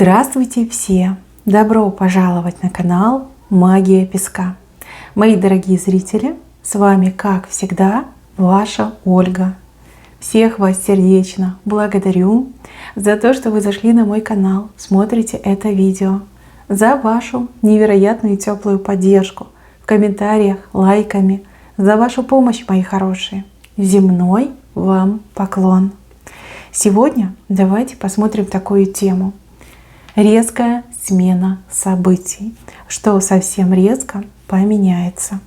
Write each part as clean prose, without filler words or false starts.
Здравствуйте все! Добро пожаловать на канал Магия Песка. Мои дорогие зрители, с вами, как всегда, ваша Ольга. Всех вас сердечно благодарю за то, что вы зашли на мой канал, смотрите это видео, за вашу невероятную теплую поддержку в комментариях, лайками, за вашу помощь, мои хорошие. Земной вам поклон. Сегодня давайте посмотрим такую тему. Резкая смена событий. Что совсем резко поменяется.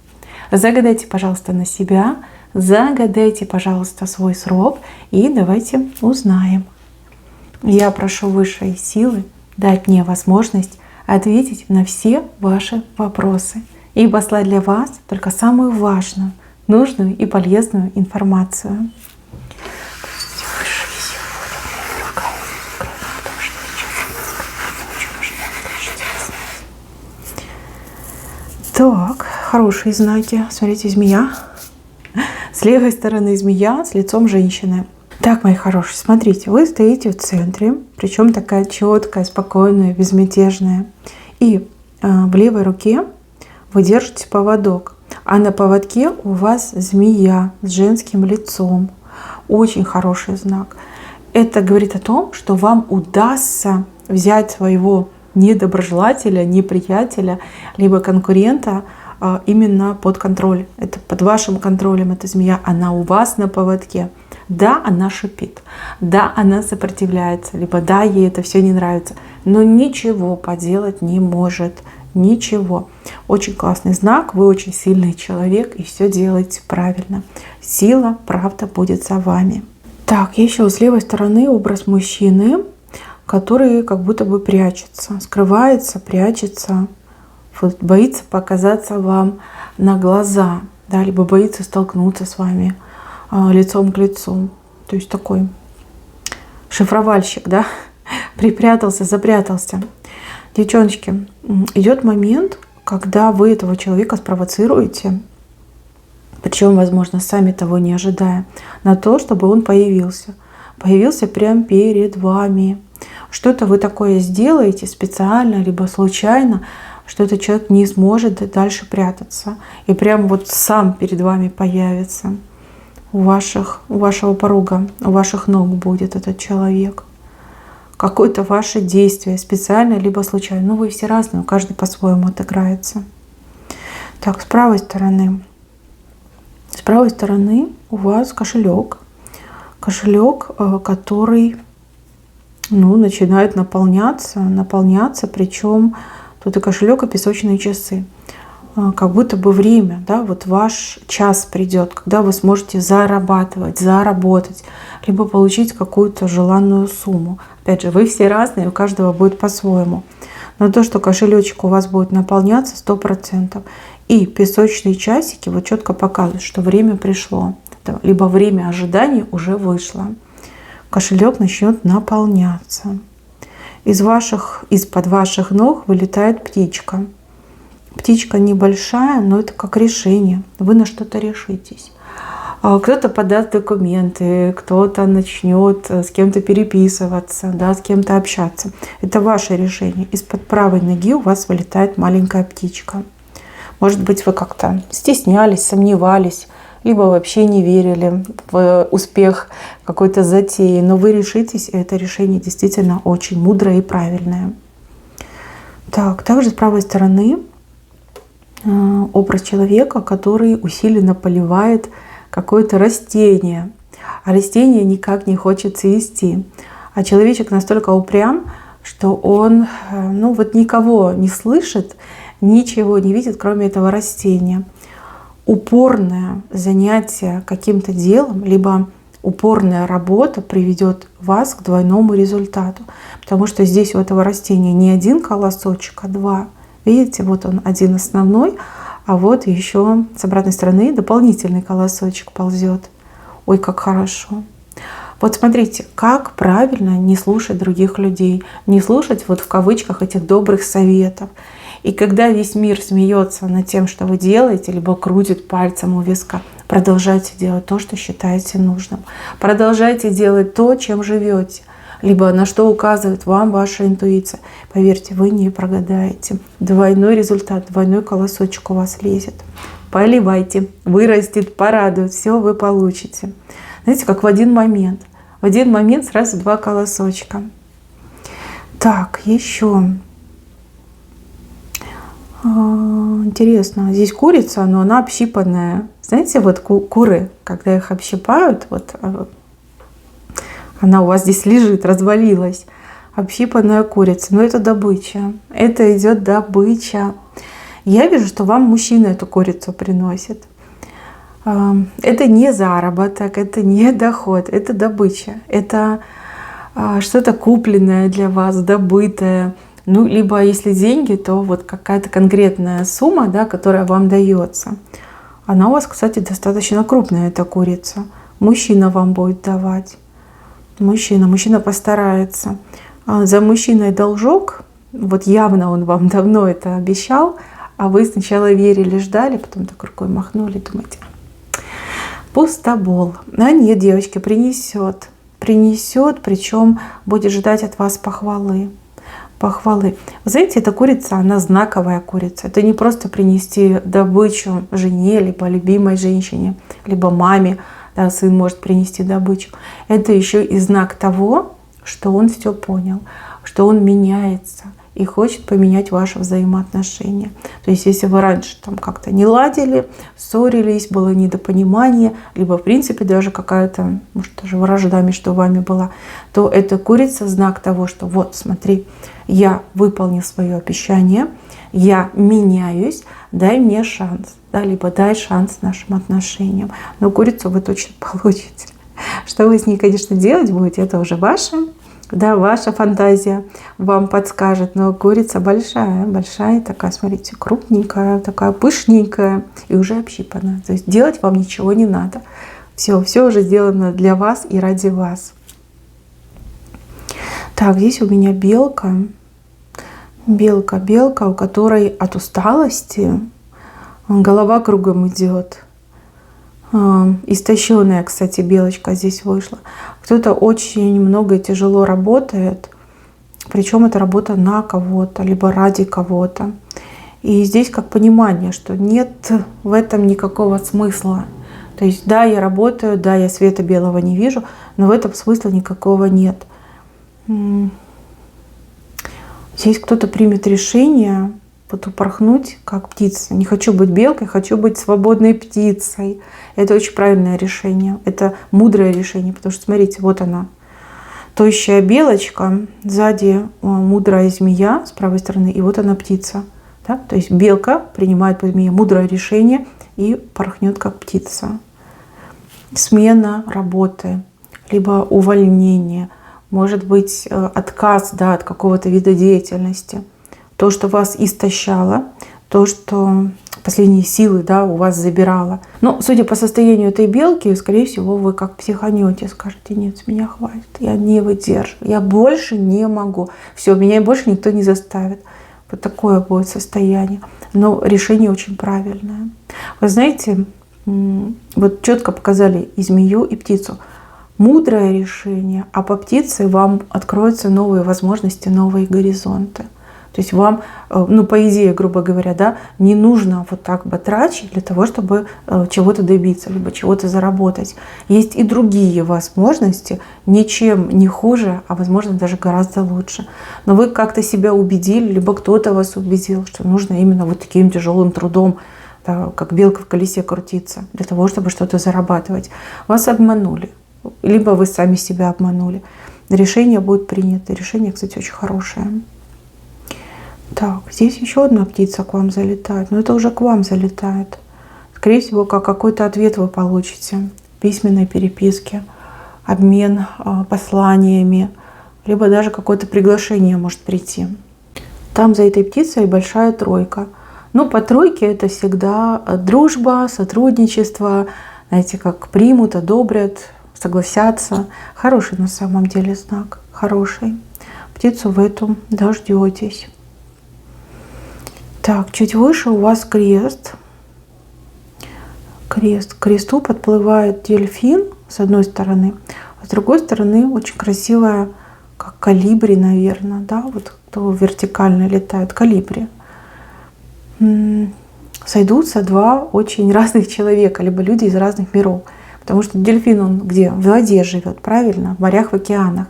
Загадайте, пожалуйста, на себя, загадайте, пожалуйста, свой срок и давайте узнаем. Я прошу высшей силы дать мне возможность ответить на все ваши вопросы и послать для вас только самую важную, нужную и полезную информацию. Так, хорошие знаки. Смотрите, змея. С левой стороны змея, с лицом женщины. Так, мои хорошие, смотрите, вы стоите в центре, причем такая четкая, спокойная, безмятежная. И в левой руке вы держите поводок, а на поводке у вас змея с женским лицом. Очень хороший знак. Это говорит о том, что вам удастся взять своего недоброжелателя, неприятеля, либо конкурента именно под контроль. Это под вашим контролем эта змея, она у вас на поводке. Да, она шипит, да, она сопротивляется, либо да, ей это все не нравится, но ничего поделать не может. Ничего. Очень классный знак, вы очень сильный человек и все делаете правильно. Сила, правда будет за вами. Так, еще с левой стороны образ мужчины, который как будто бы прячется, скрывается, прячется, вот, боится показаться вам на глаза, да, либо боится столкнуться с вами лицом к лицу. То есть такой шифровальщик, да, припрятался, запрятался. Девчоночки, идет момент, когда вы этого человека спровоцируете, причем, возможно, сами того не ожидая, на то, чтобы он появился. Появился прямо перед вами. Что-то вы такое сделаете специально, либо случайно, что этот человек не сможет дальше прятаться. И прям вот сам перед вами появится. У вашего порога, у ваших ног будет этот человек. Какое-то ваше действие, специально, либо случайно. Ну, вы все разные, каждый по-своему отыграется. Так, с правой стороны. С правой стороны у вас кошелек. Кошелек, который начинает наполняться, причем тут и кошелек, и песочные часы. Как будто бы время, да, вот ваш час придет, когда вы сможете заработать, либо получить какую-то желанную сумму. Опять же, вы все разные, у каждого будет по-своему. Но то, что кошелечек у вас будет наполняться 100%, и песочные часики вот четко показывают, что время пришло, либо время ожидания уже вышло. Кошелек начнет наполняться. Из-под ваших ног вылетает птичка. Птичка небольшая, но это как решение. Вы на что-то решитесь. Кто-то подаст документы, кто-то начнет с кем-то переписываться, да, с кем-то общаться. Это ваше решение. Из-под правой ноги у вас вылетает маленькая птичка. Может быть, вы как-то стеснялись, сомневались, либо вообще не верили в успех какой-то затеи, но вы решитесь, и это решение действительно очень мудрое и правильное. Так, также с правой стороны образ человека, который усиленно поливает какое-то растение, а растение никак не хочет цвести. А человечек настолько упрям, что он никого не слышит, ничего не видит, кроме этого растения. Упорное занятие каким-то делом, либо упорная работа приведет вас к двойному результату. Потому что здесь у этого растения не один колосочек, а два. Видите, вот он один основной, а вот еще с обратной стороны дополнительный колосочек ползет. Ой, как хорошо. Вот смотрите, как правильно не слушать других людей, не слушать вот в кавычках этих добрых советов. И когда весь мир смеется над тем, что вы делаете, либо крутит пальцем у виска, продолжайте делать то, что считаете нужным. Продолжайте делать то, чем живете. либо на что указывает вам ваша интуиция. Поверьте, вы не прогадаете. Двойной результат, двойной колосочек у вас лезет. Поливайте, вырастет, порадует, все вы получите. Знаете, как в один момент. В один момент сразу 2 колосочка. Так, еще. Интересно, здесь курица, но она общипанная. Знаете, вот куры, когда их общипают, вот она у вас здесь лежит, развалилась. Общипанная курица. Но это добыча. Это идет добыча. Я вижу, что вам мужчина эту курицу приносит. Это не заработок, это не доход, это добыча. Это что-то купленное для вас, добытое. Ну, либо если деньги, то вот какая-то конкретная сумма, да, которая вам дается. Она у вас, кстати, достаточно крупная, эта курица. Мужчина вам будет давать. Мужчина постарается. За мужчиной должок, вот явно он вам давно это обещал, а вы сначала верили, ждали, потом так рукой махнули, думаете, пустобол. А нет, девочки, принесет. Принесет, причем будет ждать от вас похвалы. Вы знаете, эта курица, она знаковая курица. Это не просто принести добычу жене, либо любимой женщине, либо маме, да, сын может принести добычу. Это еще и знак того, что он все понял, что он меняется и хочет поменять ваши взаимоотношения. То есть, если вы раньше там как-то не ладили, ссорились, было недопонимание, либо в принципе даже какая-то, может, даже вражда между вами была, то эта курица знак того, что вот, смотри, я выполнил свое обещание, я меняюсь, дай мне шанс, да, либо дай шанс нашим отношениям. Но курицу вы точно получите. Что вы с ней, конечно, делать будете, это уже ваше. Да, ваша фантазия вам подскажет, но курица большая такая, смотрите, крупненькая, такая пышненькая и уже общипанная. То есть делать вам ничего не надо. Все уже сделано для вас и ради вас. Так, здесь у меня белка. Белка, у которой от усталости голова кругом идет. Истощенная, кстати, белочка здесь вышла. Кто-то очень много и тяжело работает, причем это работа на кого-то, либо ради кого-то. И здесь как понимание, что нет в этом никакого смысла. То есть да, я работаю, да, я света белого не вижу, но в этом смысла никакого нет. Здесь кто-то примет решение вот упорхнуть как птица. Не хочу быть белкой, хочу быть свободной птицей. Это очень правильное решение. Это мудрое решение, потому что, смотрите, вот она. Тощая белочка, сзади мудрая змея с правой стороны, и вот она птица. Да? То есть белка принимает по змее мудрое решение и порхнет как птица. Смена работы, либо увольнение, может быть отказ, да, от какого-то вида деятельности. То, что вас истощало, то, что последние силы, да, у вас забирало. Но судя по состоянию этой белки, скорее всего, вы как психанете, скажете, нет, с меня хватит, я не выдержу, я больше не могу. Все, меня больше никто не заставит. Вот такое будет состояние. Но решение очень правильное. Вы знаете, вот четко показали и змею, и птицу. Мудрое решение, а по птице вам откроются новые возможности, новые горизонты. То есть вам, ну, по идее, грубо говоря, да, не нужно вот так батрачить для того, чтобы чего-то добиться, либо чего-то заработать. Есть и другие возможности, ничем не хуже, а возможно даже гораздо лучше. Но вы как-то себя убедили, либо кто-то вас убедил, что нужно именно вот таким тяжелым трудом, да, как белка в колесе крутиться, для того, чтобы что-то зарабатывать. Вас обманули, либо вы сами себя обманули. Решение будет принято. Решение, кстати, очень хорошее. Так, здесь еще одна птица к вам залетает, но это уже к вам залетает. Скорее всего, как какой-то ответ вы получите в письменной переписке, обмен посланиями, либо даже какое-то приглашение может прийти. Там за этой птицей большая тройка. Ну, по тройке это всегда дружба, сотрудничество, знаете, как примут, одобрят, согласятся. Хороший на самом деле знак, хороший. Птицу в эту дождетесь. Так, чуть выше у вас крест. Крест. К кресту подплывает дельфин с одной стороны, а с другой стороны очень красивая как колибри, наверное, да, вот кто вертикально летает, колибри. Сойдутся два очень разных человека, либо люди из разных миров. Потому что дельфин, он где? В воде живет, правильно? В морях, в океанах.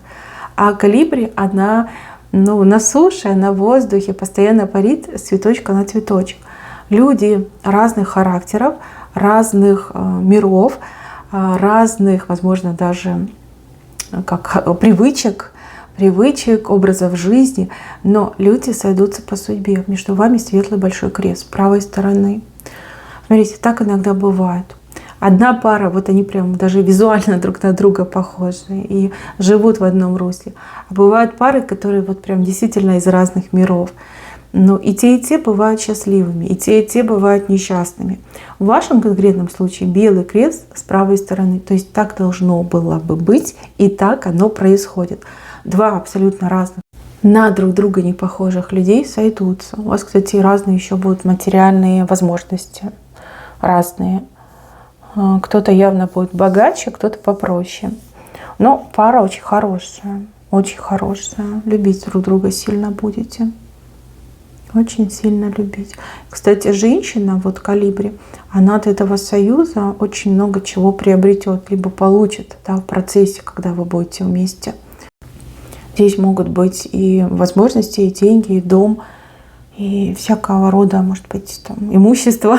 А колибри, она на суше, на воздухе, постоянно парит с цветочка на цветочек. Люди разных характеров, разных миров, разных, возможно, даже привычек, образов жизни, но люди сойдутся по судьбе. Между вами светлый большой крест с правой стороны. Смотрите, так иногда бывает. Одна пара, вот они прям даже визуально друг на друга похожи и живут в одном русле. А бывают пары, которые вот прям действительно из разных миров. Но и те бывают счастливыми, и те бывают несчастными. В вашем конкретном случае белый крест с правой стороны. То есть так должно было бы быть, и так оно происходит. Два абсолютно разных, на друг друга не похожих людей сойдутся. У вас, кстати, разные еще будут материальные возможности. Разные. Кто-то явно будет богаче, кто-то попроще. Но пара очень хорошая. Очень хорошая. Любить друг друга сильно будете. Очень сильно любить. Кстати, женщина, вот колибри, она от этого союза очень много чего приобретет, либо получит, да, в процессе, когда вы будете вместе. Здесь могут быть и возможности, и деньги, и дом, и всякого рода, может быть, там, имущество.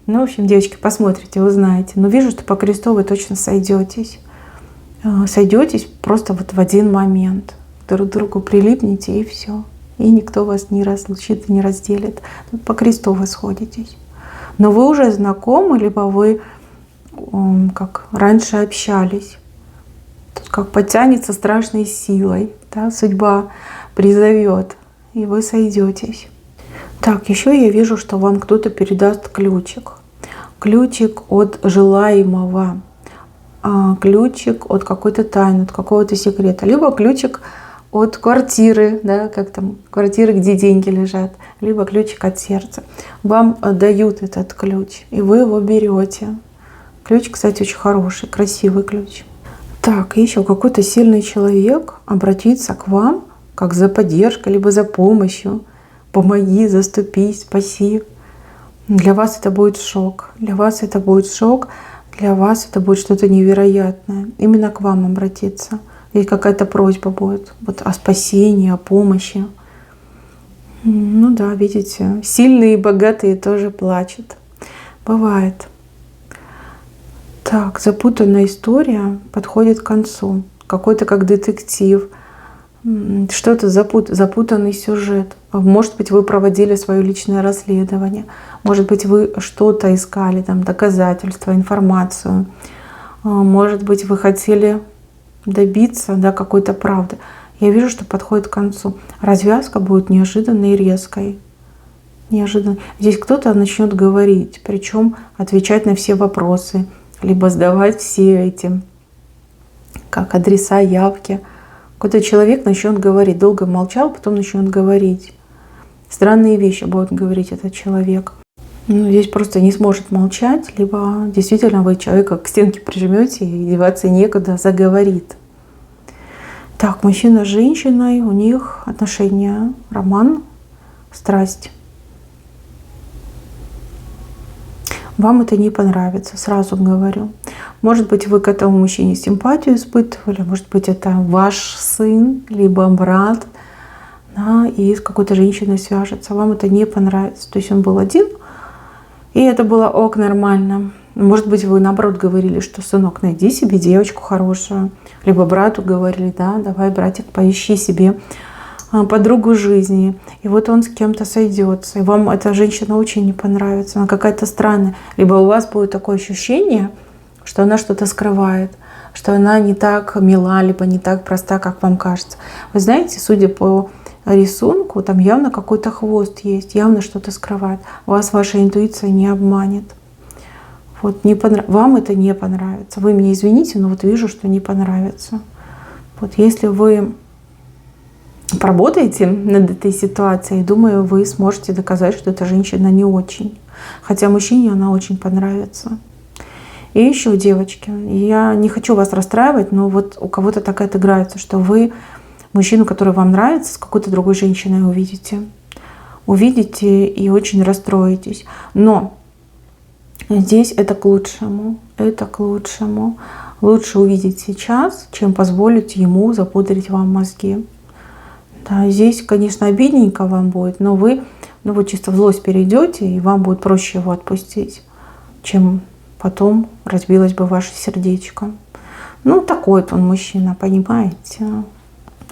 Ну, в общем, девочки, посмотрите, вы знаете. Но вижу, что по кресту вы точно сойдетесь. Сойдетесь просто вот в один момент. Друг к другу прилипнете, и все. И никто вас не разлучит и не разделит. Тут по кресту вы сходитесь. Но вы уже знакомы, либо вы как раньше общались. Тут как потянется страшной силой. Да? Судьба призовет, и вы сойдетесь. Так, еще я вижу, что вам кто-то передаст ключик. Ключик от желаемого. Ключик от какой-то тайны, от какого-то секрета. Либо ключик от квартиры, да, как там, квартиры, где деньги лежат. Либо ключик от сердца. Вам дают этот ключ, и вы его берете. Ключ, кстати, очень хороший, красивый ключ. Так, еще какой-то сильный человек обратится к вам, как за поддержкой, либо за помощью. Помоги, заступись, спаси. Для вас это будет шок. Для вас это будет шок. Для вас это будет что-то невероятное. Именно к вам обратиться. Здесь какая-то просьба будет вот о спасении, о помощи. Ну да, видите, сильные и богатые тоже плачут. Бывает. Так, запутанная история подходит к концу. Какой-то как детектив. Что-то запутанный сюжет. Может быть, вы проводили свое личное расследование. Может быть, вы что-то искали, там, доказательства, информацию. Может быть, вы хотели добиться, да, какой-то правды. Я вижу, что подходит к концу. Развязка будет неожиданной и резкой. Неожиданно. Здесь кто-то начнет говорить, причем отвечать на все вопросы, либо сдавать все эти, как адреса, явки. Какой-то человек начнет говорить, долго молчал, потом начнет говорить. Странные вещи будет говорить этот человек. Ну, здесь просто не сможет молчать, либо действительно вы человека к стенке прижмете и деваться некуда, заговорит. Так, мужчина с женщиной, у них отношения, роман, страсть. Вам это не понравится, сразу говорю. Может быть, вы к этому мужчине симпатию испытывали, может быть, это ваш сын, либо брат, да, и с какой-то женщиной свяжется. Вам это не понравится. То есть он был один, и это было ок, нормально. Может быть, вы наоборот говорили, что сынок, найди себе девочку хорошую. Либо брату говорили, да, давай, братик, поищи себе подругу жизни. И вот он с кем-то сойдется. И вам эта женщина очень не понравится. Она какая-то странная. Либо у вас будет такое ощущение, что она что-то скрывает, что она не так мила, либо не так проста, как вам кажется. Вы знаете, судя по рисунку, там явно какой-то хвост есть, явно что-то скрывает. Вас ваша интуиция не обманет. Вот вам это не понравится. Вы меня извините, но вот вижу, что не понравится. Вот если вы поработаете над этой ситуацией, думаю, вы сможете доказать, что эта женщина не очень. Хотя мужчине она очень понравится. И еще, девочки, я не хочу вас расстраивать, но вот у кого-то так отыграется, что вы Мужчину, который вам нравится, с какой-то другой женщиной увидите. Увидите и очень расстроитесь. Но здесь это к лучшему. Это к лучшему. Лучше увидеть сейчас, чем позволить ему запудрить вам мозги. Да, здесь, конечно, обидненько вам будет, но вы чисто в злость перейдете, и вам будет проще его отпустить, чем потом разбилось бы ваше сердечко. Такой вот он мужчина, понимаете.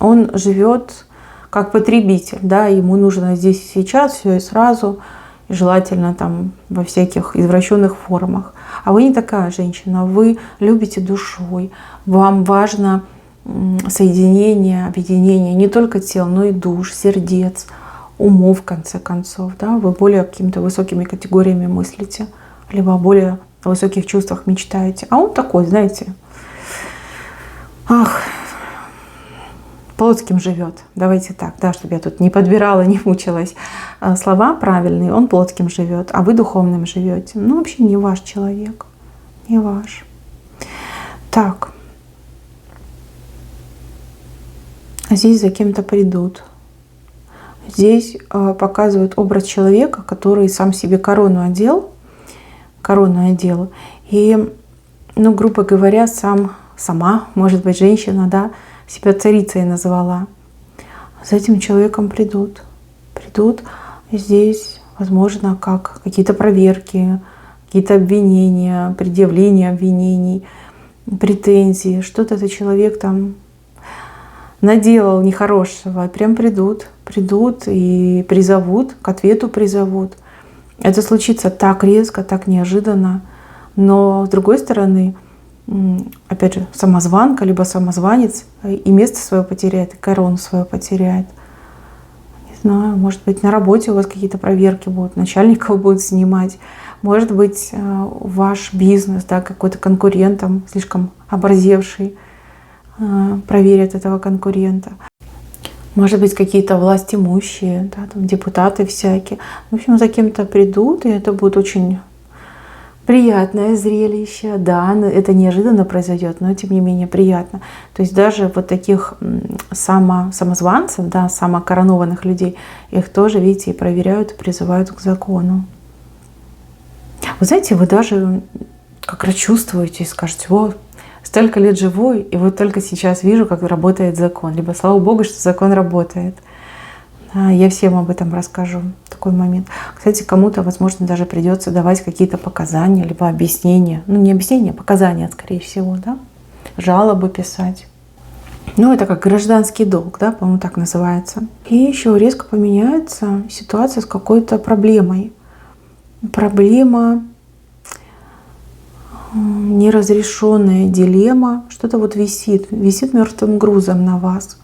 Он живет как потребитель, да, ему нужно здесь и сейчас, все и сразу, и желательно там во всяких извращенных формах. А вы не такая женщина, вы любите душой, вам важно соединение, объединение не только тел, но и душ, сердец, умов, в конце концов. Да? Вы более какими-то высокими категориями мыслите, либо о более высоких чувствах мечтаете. А он такой, знаете, плотским живет. Давайте так, да, чтобы я тут не подбирала, не мучилась. Слова правильные, он плотским живет, а вы духовным живете. Вообще не ваш человек, не ваш. Так. Здесь за кем-то придут. Здесь показывают образ человека, который сам себе корону одел. И, грубо говоря, сама, может быть, женщина, да, себя царицей назвала. За этим человеком придут. Здесь, возможно, как какие-то проверки, какие-то обвинения, предъявления обвинений, претензии. Что-то этот человек там наделал нехорошего. Прям придут и призовут, к ответу призовут. Это случится так резко, так неожиданно. Но с другой стороны, опять же, самозванка, либо самозванец и место свое потеряет, и корону свою потеряет. Не знаю, может быть, на работе у вас какие-то проверки будут, начальников будут снимать. Может быть, ваш бизнес, да, какой-то конкурентом, слишком оборзевший, проверят этого конкурента. Может быть, какие-то властимущие, да, там, депутаты всякие. В общем, за кем-то придут, и это будет очень приятное зрелище. Да, это неожиданно произойдет, но тем не менее приятно. То есть даже вот таких самозванцев, да, самокоронованных людей, их тоже, видите, и проверяют, и призывают к закону. Вы знаете, вы даже как раз чувствуете и скажете: вот, столько лет живу, и вот только сейчас вижу, как работает закон. Либо слава Богу, что закон работает. Я всем об этом расскажу. Такой момент. Кстати, кому-то, возможно, даже придется давать какие-то показания, либо объяснения. Не объяснения, а показания, скорее всего, да? Жалобы писать. Это как гражданский долг, да, по-моему, так называется. И еще резко поменяется ситуация с какой-то проблемой. Проблема, неразрешенная дилемма, что-то вот висит мертвым грузом на вас.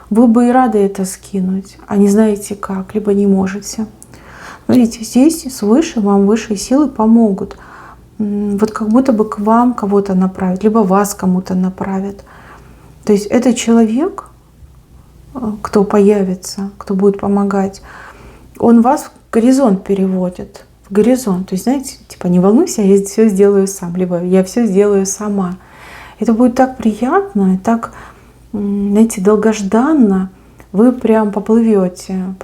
Вы бы и рады это скинуть, а не знаете как, либо не можете. Смотрите, здесь свыше вам высшие силы помогут. Вот как будто бы к вам кого-то направят, либо вас кому-то направят. То есть этот человек, кто появится, кто будет помогать, он вас в горизонт переводит. В горизонт. То есть, знаете, типа, не волнуйся, я все сделаю сам, либо я все сделаю сама. Это будет так приятно, так, знаете, долгожданно. Вы прям поплывете.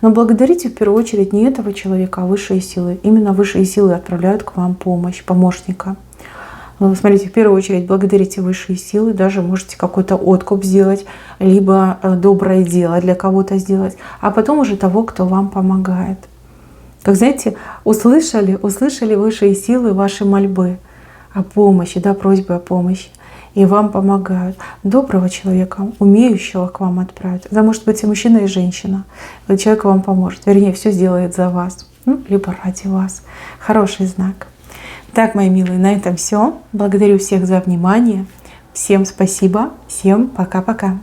Но благодарите в первую очередь не этого человека, а высшие силы. Именно высшие силы отправляют к вам помощь, помощника. Смотрите, в первую очередь благодарите высшие силы, даже можете какой-то откуп сделать, либо доброе дело для кого-то сделать, а потом уже того, кто вам помогает. Как, знаете, услышали высшие силы ваши мольбы о помощи, да, просьбы о помощи, и вам помогают. Доброго человека, умеющего к вам отправить. Это может быть и мужчина, и женщина. Этот человек вам поможет, вернее, все сделает за вас, либо ради вас. Хороший знак. Так, мои милые, на этом все. Благодарю всех за внимание. Всем спасибо. Всем пока-пока.